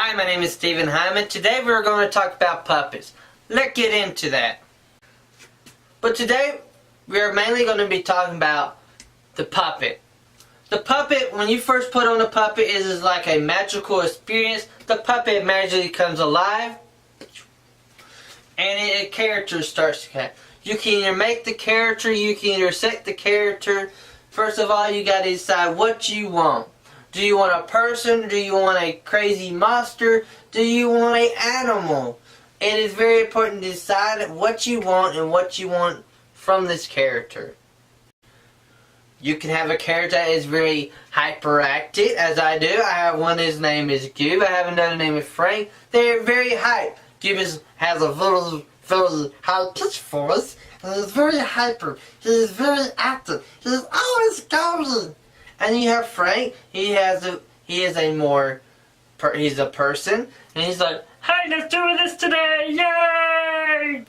Hi, my name is Stephen Hyman. Today we're going to talk about puppets. Let's get into that. But today we're mainly going to be talking about the puppet. The puppet, when you first put on a puppet, it is like a magical experience. The puppet magically comes alive and a character starts to come. You can either make the character, you can either set the character. First of all, you got to decide what you want. Do you want a person? Do you want a crazy monster? Do you want an animal? It is very important to decide what you want and what you want from this character. You can have a character that is very hyperactive, as I do. I have one, his name is Goob. I have another name is Frank. They're very hype. Goob has a very high pitch voice. He is very hyper. He is very active. He is always going. And you have Frank. He's a person, and he's like, "Hey, let's do this today, yay!"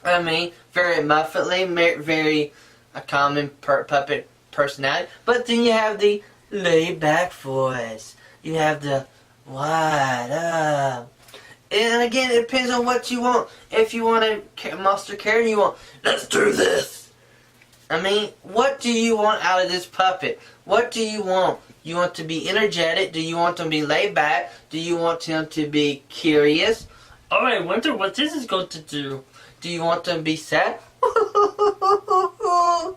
I mean, very muffetly, very a common puppet personality. But then you have the laid back voice. You have the what up. And again, it depends on what you want. If you want a monster character, you want, let's do this. I mean, what do you want out of this puppet? What do you want? You want to be energetic? Do you want them to be laid back? Do you want them to be curious? Oh, I wonder what this is going to do. Do you want them to be sad? I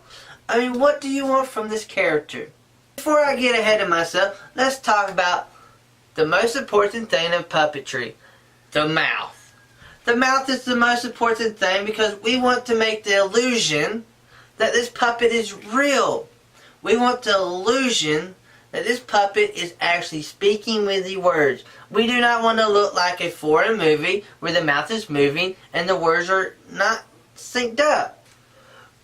mean, what do you want from this character? Before I get ahead of myself, let's talk about the most important thing in puppetry. The mouth. The mouth is the most important thing because we want to make the illusion that this puppet is real. We want the illusion that this puppet is actually speaking with the words. We do not want to look like a foreign movie where the mouth is moving and the words are not synced up.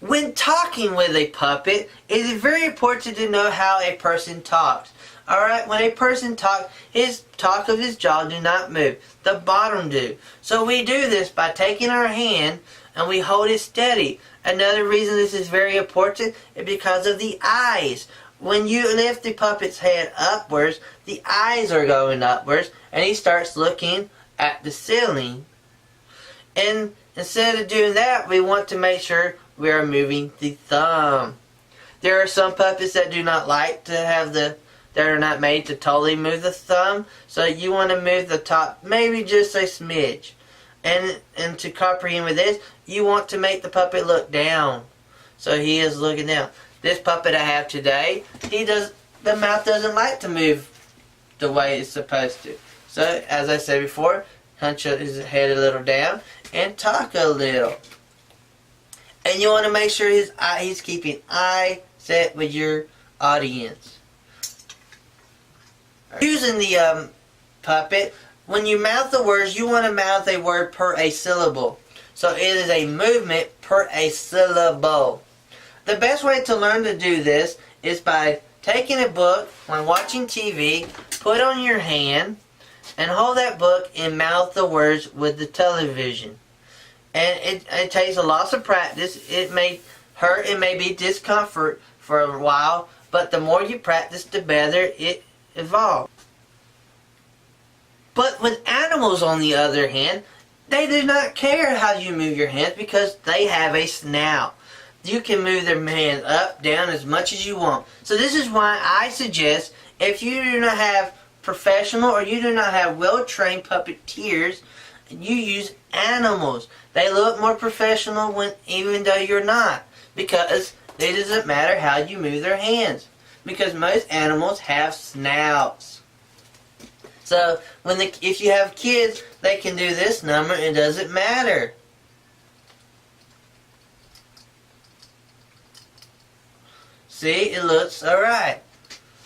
When talking with a puppet, it is very important to know how a person talks. Alright, when a person talks, his talk of his jaw do not move. The bottom do. So we do this by taking our hand and we hold it steady. Another reason this is very important is because of the eyes. When you lift the puppet's head upwards, the eyes are going upwards and he starts looking at the ceiling. And instead of doing that, we want to make sure we are moving the thumb. There are some puppets that do not like to have that are not made to totally move the thumb. So you want to move the top maybe just a smidge. And to comprehend with this, you want to make the puppet look down. So he is looking down. This puppet I have today, the mouth doesn't like to move the way it's supposed to. So as I said before, hunch his head a little down and talk a little. And you want to make sure he's keeping eye set with your audience. Using the puppet, when you mouth the words, you want to mouth a word per a syllable. So it is a movement per a syllable. The best way to learn to do this is by taking a book when watching TV, put on your hand, and hold that book and mouth the words with the television. And it takes a lot of practice. It may hurt, it may be discomfort for a while, but the more you practice, the better it evolves. But with animals, on the other hand, they do not care how you move your hands because they have a snout. You can move their hands up, down as much as you want. So this is why I suggest if you do not have professional or you do not have well-trained puppeteers, you use animals. They look more professional even though you're not, because it doesn't matter how you move their hands, because most animals have snouts. So if you have kids, they can do this number. It doesn't matter. See, it looks alright.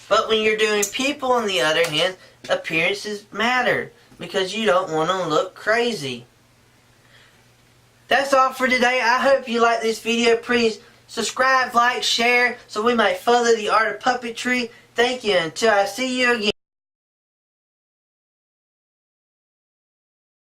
But when you're doing people, on the other hand, appearances matter because you don't want to look crazy. That's all for today. I hope you like this video. Please subscribe, like, share, so we might further the art of puppetry. Thank you until I see you again.